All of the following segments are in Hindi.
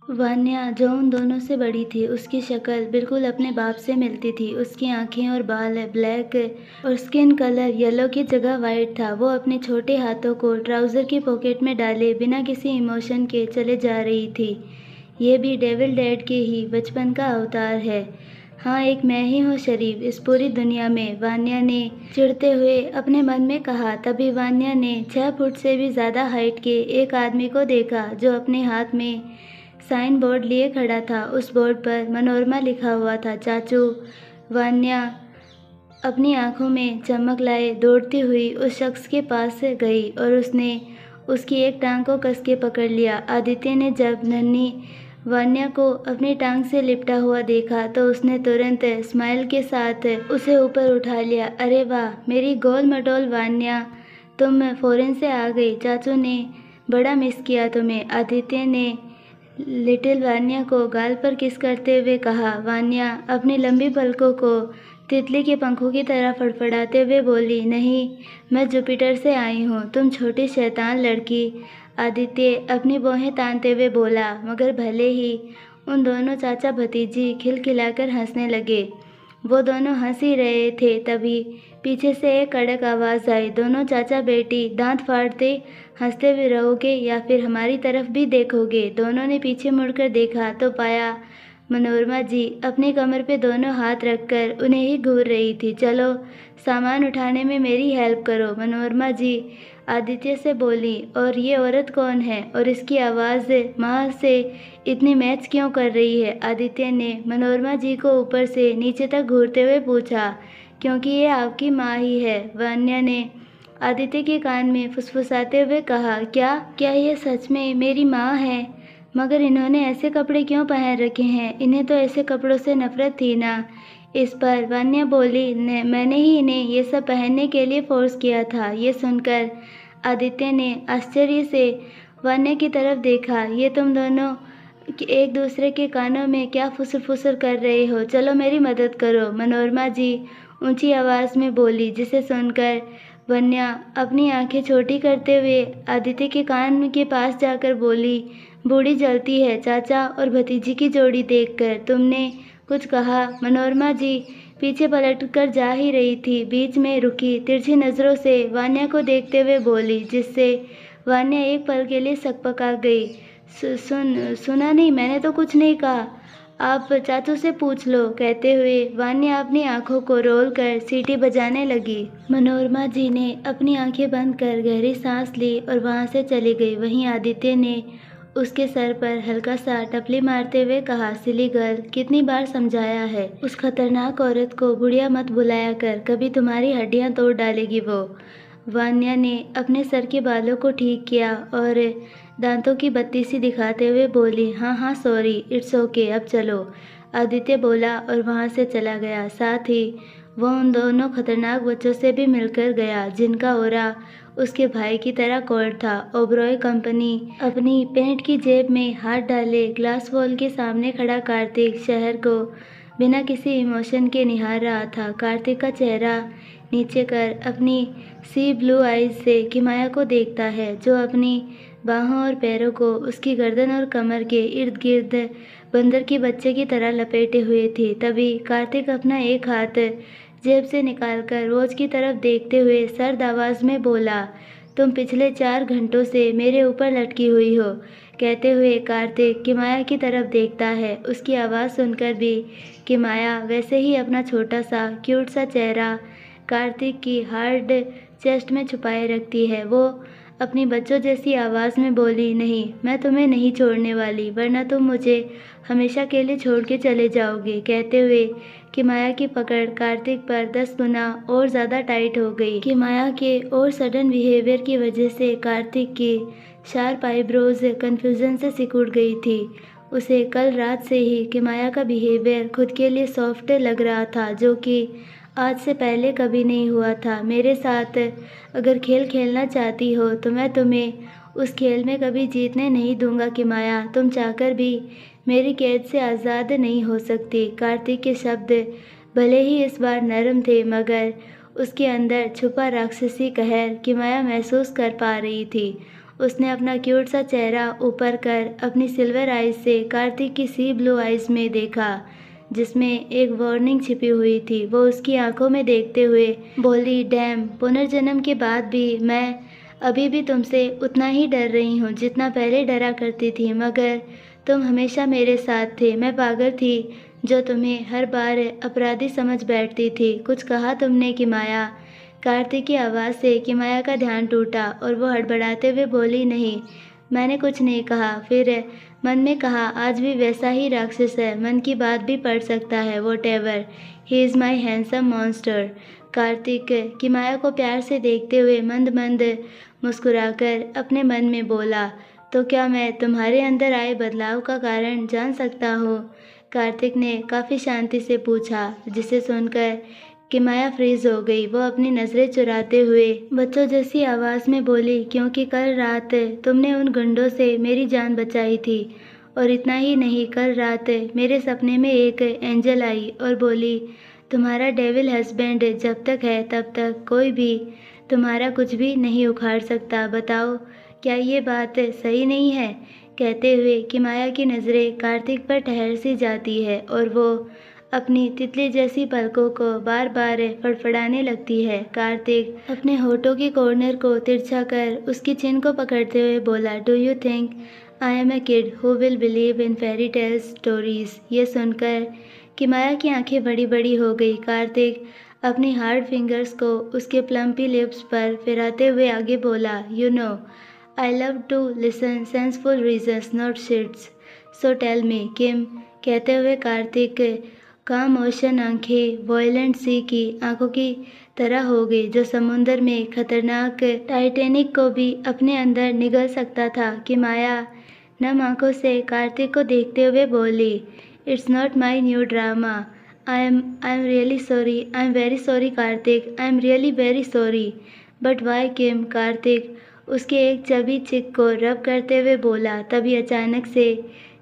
वान्या, जो उन दोनों से बड़ी थी, उसकी शक्ल बिल्कुल अपने बाप से मिलती थी। उसकी आँखें और बाल ब्लैक और स्किन कलर येलो की जगह वाइट था। वो अपने छोटे हाथों को ट्राउज़र की पॉकेट में डाले बिना किसी इमोशन के चले जा रही थी। ये भी डेविल डैड के ही बचपन का अवतार है। हाँ, एक मैं ही हूँ शरीफ इस पूरी दुनिया में, वान्या ने चिढ़ते हुए अपने मन में कहा। तभी वान्या ने 6 फुट से भी ज़्यादा हाइट के एक आदमी को देखा, जो अपने हाथ में साइन बोर्ड लिए खड़ा था। उस बोर्ड पर मनोरमा लिखा हुआ था। चाचू, वान्या अपनी आंखों में चमक लाए दौड़ती हुई उस शख्स के पास से गई और उसने उसकी एक टांग को कस के पकड़ लिया। आदित्य ने जब नन्ही वान्या को अपनी टांग से लिपटा हुआ देखा तो उसने तुरंत स्माइल के साथ उसे ऊपर उठा लिया। अरे वाह, मेरी गोल मटोल वान्या, तुम फॉरेन से आ गई। चाचू ने बड़ा मिस किया तुम्हें। आदित्य ने लिटिल वान्या को गाल पर किस करते हुए कहा। वान्या अपनी लंबी पलकों को तितली के पंखों की तरह फड़फड़ाते हुए बोली, नहीं, मैं जुपिटर से आई हूँ, तुम छोटी शैतान लड़की। आदित्य अपनी भौहें तानते हुए बोला। मगर भले ही उन दोनों चाचा भतीजी खिलखिलाकर हंसने लगे। वो दोनों हंस ही रहे थे, तभी पीछे से एक कड़क आवाज़ आई। दोनों चाचा बेटी दांत फाड़ते हंसते हुए रहोगे या फिर हमारी तरफ भी देखोगे? दोनों ने पीछे मुड़कर देखा तो पाया मनोरमा जी अपनी कमर पे दोनों हाथ रखकर उन्हें ही घूर रही थी। चलो, सामान उठाने में मेरी हेल्प करो, मनोरमा जी आदित्य से बोली। और ये औरत कौन है और इसकी आवाज़ माँ से इतनी मैच क्यों कर रही है? आदित्य ने मनोरमा जी को ऊपर से नीचे तक घूरते हुए पूछा। क्योंकि ये आपकी माँ ही है, वान्या ने आदित्य के कान में फुसफुसाते हुए कहा। क्या क्या ये सच में मेरी माँ है? मगर इन्होंने ऐसे कपड़े क्यों पहन रखे हैं? इन्हें तो ऐसे कपड़ों से नफरत थी ना। इस पर वान्या बोली, मैंने ही इन्हें ये सब पहनने के लिए फोर्स किया था। ये सुनकर आदित्य ने आश्चर्य से वान्या की तरफ देखा। ये तुम दोनों एक दूसरे के कानों में क्या फुसर फुसर कर रहे हो? चलो मेरी मदद करो, मनोरमा जी ऊंची आवाज़ में बोली, जिसे सुनकर वन्या अपनी आंखें छोटी करते हुए आदित्य के कान के पास जाकर बोली। बूढ़ी जलती है चाचा और भतीजी की जोड़ी देखकर। तुमने कुछ कहा? मनोरमा जी पीछे पलटकर जा ही रही थी, बीच में रुकी, तिरछी नज़रों से वान्या को देखते हुए बोली, जिससे वान्या एक पल के लिए सकपका गई। सुना नहीं, मैंने तो कुछ नहीं कहा, आप चाचू से पूछ लो, कहते हुए वान्या अपनी आंखों को रोल कर सीटी बजाने लगी। मनोरमा जी ने अपनी आंखें बंद कर गहरी सांस ली और वहां से चली गई। वहीं आदित्य ने उसके सर पर हल्का सा टपली मारते हुए कहा, सिली गर्ल, कितनी बार समझाया है, उस खतरनाक औरत को बुढ़िया मत बुलाया कर, कभी तुम्हारी हड्डियां तोड़ डालेगी वो। वान्या ने अपने सर के बालों को ठीक किया और दांतों की बत्ती सी दिखाते हुए बोली, हाँ हाँ सॉरी, इट्स ओके, अब चलो। आदित्य बोला और वहाँ से चला गया। साथ ही वह उन दोनों खतरनाक बच्चों से भी मिलकर गया, जिनका ओरा उसके भाई की तरह कोल्ड था। ओबरॉय कंपनी अपनी पैंट की जेब में हाथ डाले ग्लास वॉल के सामने खड़ा कार्तिक शहर को बिना किसी इमोशन के निहार रहा था। कार्तिक का चेहरा नीचे कर अपनी सी ब्लू आइज से किमाया को देखता है, जो अपनी बाहों और पैरों को उसकी गर्दन और कमर के इर्द गिर्द बंदर के बच्चे की तरह लपेटे हुए थी। तभी कार्तिक अपना एक हाथ जेब से निकालकर रोज की तरफ देखते हुए सर्द आवाज़ में बोला, तुम पिछले 4 घंटों से मेरे ऊपर लटकी हुई हो। कहते हुए कार्तिक किमाया की तरफ देखता है। उसकी आवाज़ सुनकर भी किमाया वैसे ही अपना छोटा सा क्यूट सा चेहरा कार्तिक की हार्ड चेस्ट में छुपाए रखती है। वो अपनी बच्चों जैसी आवाज़ में बोली, नहीं, मैं तुम्हें नहीं छोड़ने वाली, वरना तुम मुझे हमेशा के लिए छोड़ के चले जाओगे। कहते हुए किमाया की पकड़ कार्तिक पर 10 गुना और ज़्यादा टाइट हो गई। किमाया के और सडन बिहेवियर की वजह से कार्तिक की शार्प आईब्रोज कन्फ्यूज़न से सिकुड़ गई थी। उसे कल रात से ही किमाया का बिहेवियर खुद के लिए सॉफ्ट लग रहा था, जो कि आज से पहले कभी नहीं हुआ था। मेरे साथ अगर खेल खेलना चाहती हो तो मैं तुम्हें उस खेल में कभी जीतने नहीं दूंगा किमाया, तुम चाहकर भी मेरी कैद से आज़ाद नहीं हो सकती। कार्तिक के शब्द भले ही इस बार नरम थे, मगर उसके अंदर छुपा राक्षसी कहर किमाया महसूस कर पा रही थी। उसने अपना क्यूट सा चेहरा ऊपर कर अपनी सिल्वर आइज से कार्तिक की सी ब्लू आइज में देखा, जिसमें एक वार्निंग छिपी हुई थी। वो उसकी आंखों में देखते हुए बोली, डैम, पुनर्जन्म के बाद भी मैं अभी भी तुमसे उतना ही डर रही हूँ जितना पहले डरा करती थी, मगर तुम हमेशा मेरे साथ थे। मैं पागल थी जो तुम्हें हर बार अपराधी समझ बैठती थी। कुछ कहा तुमने कि माया? कार्तिक की आवाज़ से किमाया का ध्यान टूटा और वो हड़बड़ाते हुए बोली, नहीं, मैंने कुछ नहीं कहा। फिर मन में कहा, आज भी वैसा ही राक्षस है, मन की बात भी पढ़ सकता है। Whatever, he is my handsome monster. Kartik Kimaya को प्यार से देखते हुए मंद मंद मुस्कुराकर अपने मन में बोला, तो क्या मैं तुम्हारे अंदर आए बदलाव का कारण जान सकता हूँ? कार्तिक ने काफ़ी शांति से पूछा, जिसे सुनकर किमाया फ्रीज हो गई। वो अपनी नज़रें चुराते हुए बच्चों जैसी आवाज़ में बोली, क्योंकि कल रात तुमने उन गुंडों से मेरी जान बचाई थी। और इतना ही नहीं, कल रात मेरे सपने में एक एंजल आई और बोली, तुम्हारा डेविल हस्बैंड जब तक है तब तक कोई भी तुम्हारा कुछ भी नहीं उखाड़ सकता। बताओ, क्या ये बात सही नहीं है? कहते हुए किमाया की नज़रें कार्तिक पर ठहर सी जाती है और वो अपनी तितली जैसी पलकों को बार बार फड़फड़ाने लगती है। कार्तिक अपने होठों के कॉर्नर को तिरछा कर उसकी चिन को पकड़ते हुए बोला, do you think I am a kid who will believe in fairy tale stories? ये सुनकर किमाया की आंखें बड़ी बड़ी हो गई। कार्तिक अपनी हार्ड फिंगर्स को उसके प्लम्पी लिप्स पर फिराते हुए आगे बोला, you no, I love to listen senseful reasons, not shits. So tell me, किम? कहते हुए कार्तिक काम ओशन आंखें वॉयलेंट सी की आंखों की तरह हो गई, जो समुंदर में खतरनाक टाइटैनिक को भी अपने अंदर निगल सकता था। कि माया नम आंखों से कार्तिक को देखते हुए बोली, it's not my new drama. I am really sorry, I am very sorry Kartik, I am really very sorry. But why Kim? Kartik उसके एक चबी चिक को रब करते हुए बोला। तभी अचानक से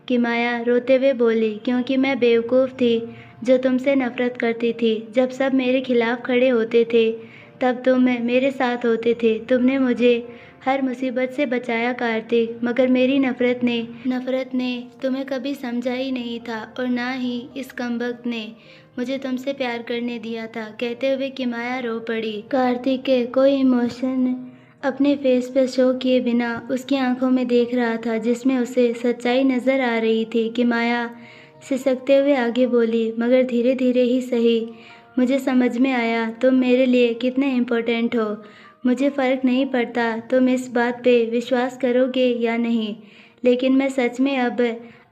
किमाया रोते हुए बोली, क्योंकि मैं बेवकूफ़ थी जो तुमसे नफ़रत करती थी। जब सब मेरे खिलाफ़ खड़े होते थे तब तुम मेरे साथ होते थे। तुमने मुझे हर मुसीबत से बचाया कार्तिक, मगर मेरी नफ़रत ने तुम्हें कभी समझा ही नहीं था और ना ही इस कमबख्त ने मुझे तुमसे प्यार करने दिया था। कहते हुए किमाया रो पड़ी। कार्तिक के कोई इमोशन अपने फेस पे शो किए बिना उसकी आंखों में देख रहा था, जिसमें उसे सच्चाई नज़र आ रही थी। किमाया सिसकते हुए आगे बोली, मगर धीरे धीरे ही सही, मुझे समझ में आया तुम मेरे लिए कितने इम्पोर्टेंट हो। मुझे फ़र्क नहीं पड़ता तुम इस बात पे विश्वास करोगे या नहीं, लेकिन मैं सच में अब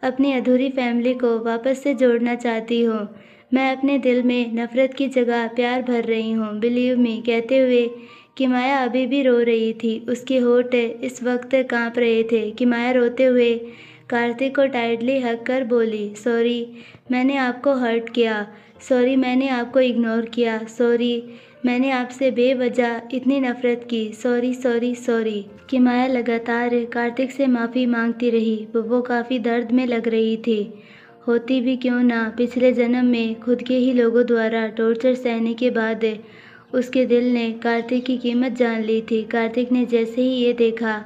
अपनी अधूरी फैमिली को वापस से जोड़ना चाहती हूँ। मैं अपने दिल में नफ़रत की जगह प्यार भर रही हूँ, बिलीव मी। कहते हुए किमाया अभी भी रो रही थी। उसके होठ इस वक्त कांप रहे थे। किमाया रोते हुए कार्तिक को टाइटली हग कर बोली, सॉरी, मैंने आपको हर्ट किया। सॉरी, मैंने आपको इग्नोर किया। सॉरी, मैंने आपसे बेवजह इतनी नफ़रत की। Sorry sorry sorry. किमाया लगातार कार्तिक से माफ़ी मांगती रही। वो काफ़ी दर्द में लग रही थी। होती भी क्यों ना, पिछले जन्म में खुद के ही लोगों द्वारा टॉर्चर सहने के बाद उसके दिल ने कार्तिक की कीमत जान ली थी। कार्तिक ने जैसे ही ये देखा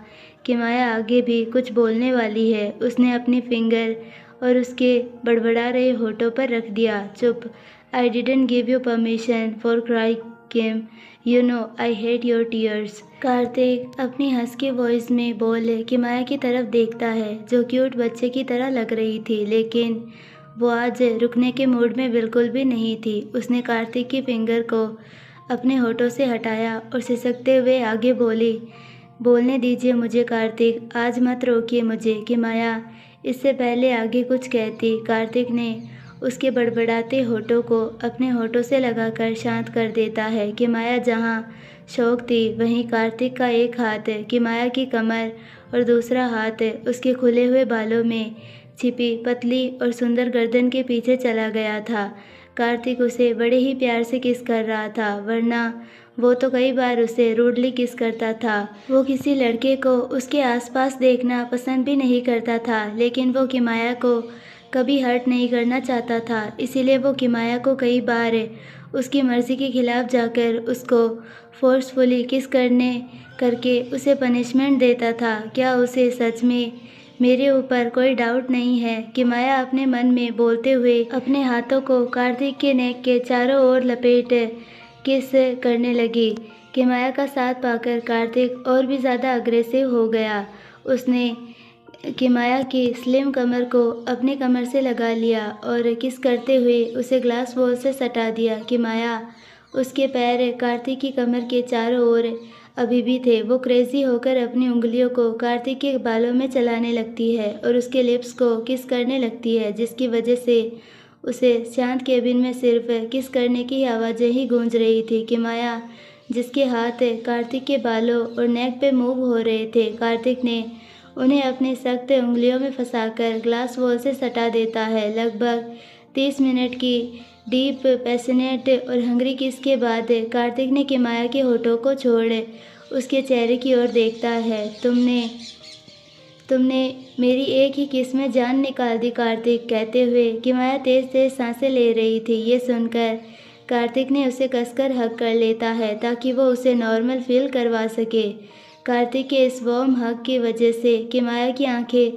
कि माया आगे भी कुछ बोलने वाली है, उसने अपनी फिंगर और उसके बड़बड़ा रहे होठों पर रख दिया। चुप, I didn't give you permission for cry Kim, you know I hate your tears. Kartik अपनी हंस के वॉइस में बोले कि माया की तरफ देखता है, जो क्यूट बच्चे की तरह लग रही थी, लेकिन वो आज रुकने के मूड में बिल्कुल भी नहीं थी। उसने कार्तिक की फिंगर को अपने होठों से हटाया और सिसकते हुए आगे बोली, बोलने दीजिए मुझे कार्तिक, आज मत रोकिए मुझे। कि माया इससे पहले आगे कुछ कहती, कार्तिक ने उसके बड़बड़ाते होठों को अपने होठों से लगाकर शांत कर देता है। कि माया जहाँ शौक थी, वहीं कार्तिक का एक हाथ कि माया की कमर और दूसरा हाथ उसके खुले हुए बालों में छिपी पतली और सुंदर गर्दन के पीछे चला गया था। कार्तिक उसे बड़े ही प्यार से किस कर रहा था, वरना वो तो कई बार उसे रूडली किस करता था। वो किसी लड़के को उसके आसपास देखना पसंद भी नहीं करता था, लेकिन वो किमाया को कभी हर्ट नहीं करना चाहता था। इसीलिए वो किमाया को कई बार उसकी मर्ज़ी के खिलाफ जाकर उसको फ़ोर्सफुली किस करके उसे पनिशमेंट देता था। क्या उसे सच में मेरे ऊपर कोई डाउट नहीं है? कि माया अपने मन में बोलते हुए अपने हाथों को कार्तिक के नेक के चारों ओर लपेट किस करने लगी। कि माया का साथ पाकर कार्तिक और भी ज़्यादा अग्रेसिव हो गया। उसने कि माया की स्लिम कमर को अपनी कमर से लगा लिया और किस करते हुए उसे ग्लास वॉल से सटा दिया। कि माया उसके पैर कार्तिक की कमर के चारों ओर अभी भी थे। वो क्रेजी होकर अपनी उंगलियों को कार्तिक के बालों में चलाने लगती है और उसके लिप्स को किस करने लगती है, जिसकी वजह से उसे शांत केबिन में सिर्फ किस करने की आवाज़ें ही गूंज रही थी। कि माया जिसके हाथ कार्तिक के बालों और नेक पे मूव हो रहे थे, कार्तिक ने उन्हें अपनी सख्त उंगलियों में फंसाकर ग्लास वॉल से सटा देता है। लगभग 30 मिनट की डीप पैशनेट और हंग्री किस के बाद कार्तिक ने कि माया के होठों को छोड़ उसके चेहरे की ओर देखता है। तुमने मेरी एक ही किस में जान निकाल दी कार्तिक, कहते हुए कि माया तेज तेज सांसें ले रही थी। ये सुनकर कार्तिक ने उसे कसकर हग कर लेता है ताकि वो उसे नॉर्मल फील करवा सके। कार्तिक के इस वार्म हग की वजह से कि माया की आंखें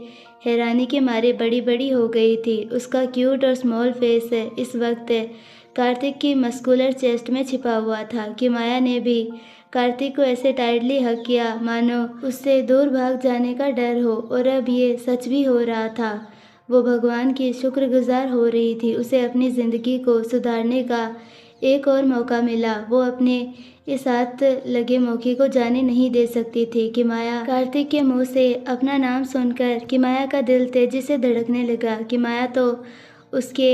हैरानी के मारे बड़ी बड़ी हो गई थी। उसका क्यूट और स्मॉल फेस इस वक्त कार्तिक की मस्कुलर चेस्ट में छिपा हुआ था। कि माया ने भी कार्तिक को ऐसे टाइटली हग किया मानो उससे दूर भाग जाने का डर हो, और अब ये सच भी हो रहा था। वो भगवान की शुक्रगुजार हो रही थी। उसे अपनी ज़िंदगी को सुधारने का एक और मौका मिला। वो अपने इस हाथ लगे मौके को जाने नहीं दे सकती थी। कि माया कार्तिक के मुंह से अपना नाम सुनकर कि माया का दिल तेजी से धड़कने लगा। कि माया तो उसके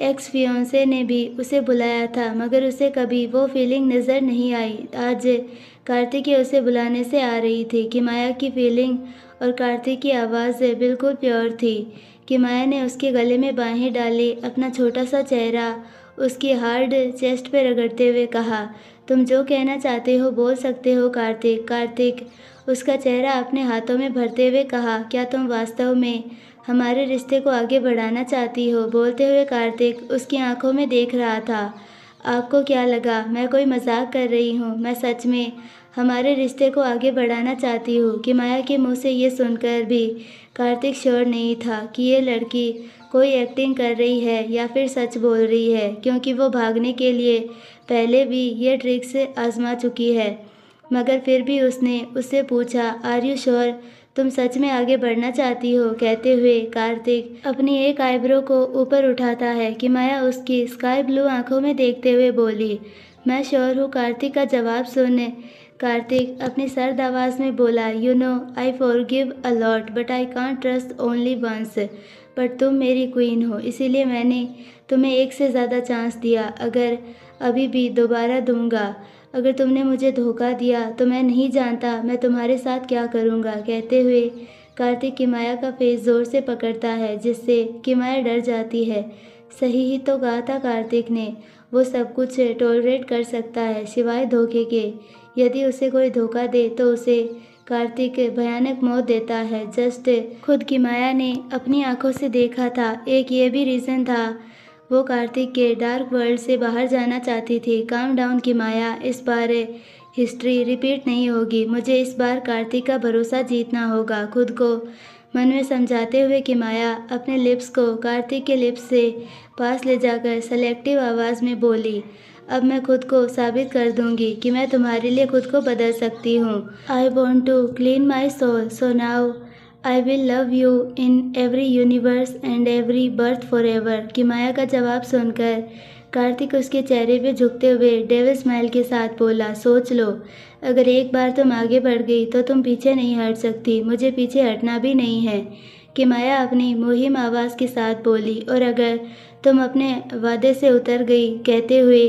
एक्स फियोंसे ने भी उसे बुलाया था, मगर उसे कभी वो फीलिंग नज़र नहीं आई। आज कार्तिक के उसे बुलाने से आ रही थी। कि माया की फीलिंग और कार्तिक की आवाज़ बिल्कुल प्योर थी। कि माया ने उसके गले में बाहें डाली, अपना छोटा सा चेहरा उसकी हार्ड चेस्ट पे रगड़ते हुए कहा, तुम जो कहना चाहते हो बोल सकते हो कार्तिक। कार्तिक उसका चेहरा अपने हाथों में भरते हुए कहा, क्या तुम वास्तव में हमारे रिश्ते को आगे बढ़ाना चाहती हो? बोलते हुए कार्तिक उसकी आंखों में देख रहा था। आपको क्या लगा मैं कोई मजाक कर रही हूँ? मैं सच में हमारे रिश्ते को आगे बढ़ाना चाहती हूँ। कि माया के मुंह से ये सुनकर भी कार्तिक श्योर नहीं था कि ये लड़की कोई एक्टिंग कर रही है या फिर सच बोल रही है, क्योंकि वो भागने के लिए पहले भी ये ट्रिक्स आजमा चुकी है। मगर फिर भी उसने उससे पूछा, आर यू श्योर तुम सच में आगे बढ़ना चाहती हो? कहते हुए कार्तिक अपनी एक आईब्रो को ऊपर उठाता है। कि माया उसकी स्काई ब्लू आंखों में देखते हुए बोली, मैं श्योर हूँ। कार्तिक का जवाब सुन कार्तिक अपनी सर्द आवाज़ में बोला, you know I forgive a lot but I can't trust only once. But तुम मेरी क्वीन हो, इसीलिए मैंने तुम्हें एक से ज़्यादा चांस दिया। अगर अभी भी दोबारा दूंगा। अगर तुमने मुझे धोखा दिया तो मैं नहीं जानता मैं तुम्हारे साथ क्या करूँगा। कहते हुए कार्तिक की माया का फेस ज़ोर से पकड़ता है, जिससे कि माया डर जाती है। सही ही तो कहा था कार्तिक ने, वो सब कुछ टॉलरेट कर सकता है सिवाय धोखे के। यदि उसे कोई धोखा दे तो उसे कार्तिक भयानक मौत देता है। जस्ट खुद की माया ने अपनी आंखों से देखा था। एक ये भी रीज़न था, वो कार्तिक के डार्क वर्ल्ड से बाहर जाना चाहती थी। काम डाउन की माया, इस बार हिस्ट्री रिपीट नहीं होगी। मुझे इस बार कार्तिक का भरोसा जीतना होगा। खुद को मन में समझाते हुए कि माया अपने लिप्स को कार्तिक के लिप्स से पास ले जाकर सेलेक्टिव आवाज़ में बोली, अब मैं खुद को साबित कर दूंगी कि मैं तुम्हारे लिए खुद को बदल सकती हूँ। I want to clean my soul, so now I will love you in every universe and every birth forever. कि माया का जवाब सुनकर कार्तिक उसके चेहरे पे झुकते हुए डेविल स्माइल के साथ बोला, सोच लो, अगर एक बार तुम आगे बढ़ गई तो तुम पीछे नहीं हट सकती। मुझे पीछे हटना भी नहीं है। कि माया अपनी मुहिम आवाज़ के साथ बोली, और अगर तुम अपने वादे से उतर गई। कहते हुए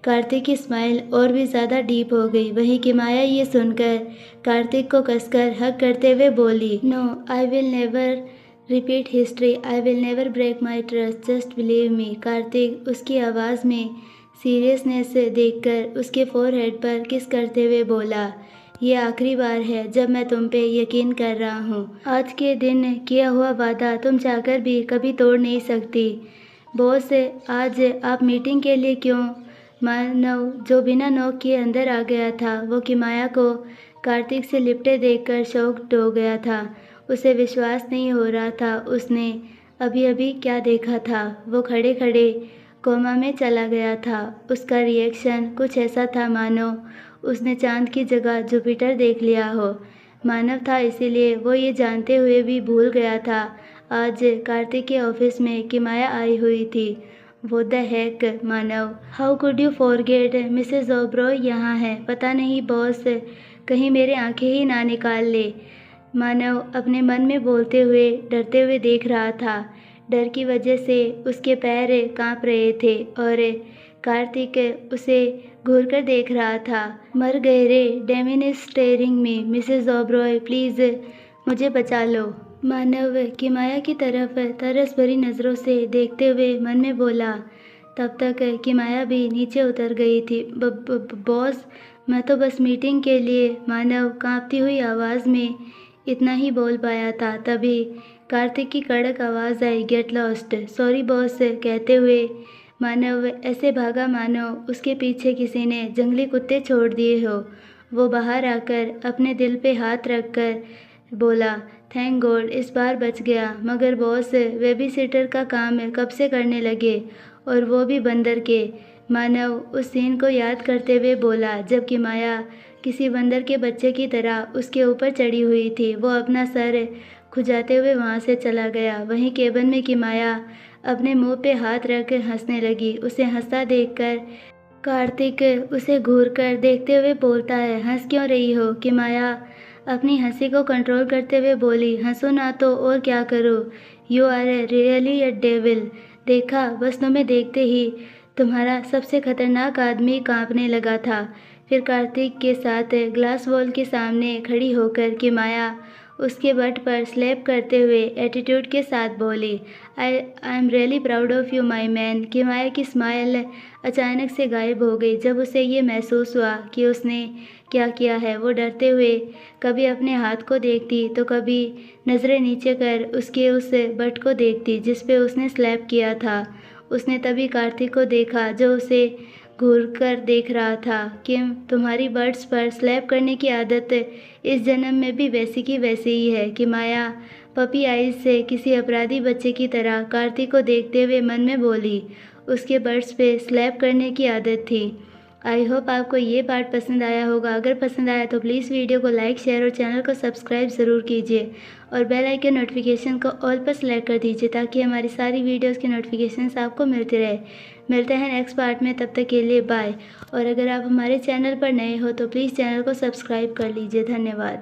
कार्तिक की स्माइल और भी ज़्यादा डीप हो गई। वहीं कि माया ये सुनकर कार्तिक को कसकर हग करते हुए बोली, no I will never repeat history, I will never break my trust, just believe me. Kartik उसकी आवाज़ में सीरियसनेस देखकर उसके फोरहेड पर किस करते हुए बोला, ये आखिरी बार है जब मैं तुम पे यकीन कर रहा हूँ। आज के दिन किया हुआ वादा तुम चाहकर भी कभी तोड़ नहीं सकती। बॉस, आज आप मीटिंग के लिए क्यों मानव जो बिना नॉक किए अंदर आ गया था, वो किमाया को कार्तिक से लिपटे देखकर शॉक्ड हो गया था। उसे विश्वास नहीं हो रहा था उसने अभी-अभी क्या देखा था। वो खड़े-खड़े कोमा में चला गया था। उसका रिएक्शन कुछ ऐसा था मानो उसने चाँद की जगह जुपिटर देख लिया हो। मानव था इसीलिए वो ये जानते हुए भी भूल गया था आज कार्तिक के ऑफिस में किमाया आई हुई थी। What the heck Manav, how could you forget Mrs Oberoi यहाँ है। पता नहीं बॉस कहीं मेरे आंखें ही ना निकाल ले। मानव अपने मन में बोलते हुए डरते हुए देख रहा था। डर की वजह से उसके पैर कांप रहे थे और कार्तिक उसे घूरकर देख रहा था। मर गए रे, डेमिन is steering me, Mrs Oberoi please मुझे बचा लो। मानव किमाया की तरफ तरस भरी नज़रों से देखते हुए मन में बोला। तब तक किमाया भी नीचे उतर गई थी। बॉस मैं तो बस मीटिंग के लिए, मानव कांपती हुई आवाज़ में इतना ही बोल पाया था। तभी कार्तिक की कड़क आवाज़ आई, गेट लॉस्ट। सॉरी बॉस कहते हुए मानव ऐसे भागा मानो उसके पीछे किसी ने जंगली कुत्ते छोड़ दिए हो। वो बाहर आकर अपने दिल पे हाथ रखकर बोला, थैंक गॉड इस बार बच गया। मगर बॉस बेबी सिटर का काम कब से करने लगे, और वो भी बंदर के। मानव उस सीन को याद करते हुए बोला जब किमाया किसी बंदर के बच्चे की तरह उसके ऊपर चढ़ी हुई थी। वो अपना सर खुजाते हुए वहाँ से चला गया। वहीं केबिन में किमाया अपने मुंह पे हाथ रख हंसने लगी। उसे हंसता देखकर कार्तिक उसे घूरकर देखते हुए बोलता है, हंस क्यों रही हो। किमाया अपनी हंसी को कंट्रोल करते हुए बोली, हंसो ना तो और क्या करूँ, you are really a devil. देखा, बस तुम्हें देखते ही तुम्हारा सबसे खतरनाक आदमी कांपने लगा था। फिर कार्तिक के साथ ग्लास वॉल के सामने खड़ी होकर किमाया उसके बट पर स्लैप करते हुए एटीट्यूड के साथ बोली, आई am really proud of you my man. Kimaya की स्माइल अचानक से गायब हो गई जब उसे ये महसूस हुआ कि उसने क्या किया है। वो डरते हुए कभी अपने हाथ को देखती तो कभी नज़रें नीचे कर उसके उस बट को देखती जिस पे उसने स्लैप किया था। उसने तभी कार्तिक को देखा जो उसे घूरकर देख रहा था। किम, तुम्हारी बर्ड्स पर स्लैप करने की आदत इस जन्म में भी वैसी की वैसी ही है। किमाया पपी आइज से किसी अपराधी बच्चे की तरह कार्तिक को देखते हुए मन में बोली। उसके बर्ड्स पे स्लैप करने की आदत थी। आई होप आपको ये पार्ट पसंद आया होगा। अगर पसंद आया तो प्लीज़ वीडियो को लाइक, शेयर और चैनल को सब्सक्राइब ज़रूर कीजिए और बेल आइकन नोटिफिकेशन को ऑल पर सेलेक्ट कर दीजिए ताकि हमारी सारी वीडियोस की नोटिफिकेशंस आपको मिलती रहे। मिलते हैं नेक्स्ट पार्ट में, तब तक के लिए बाय। और अगर आप हमारे चैनल पर नए हो तो प्लीज़ चैनल को सब्सक्राइब कर लीजिए। धन्यवाद।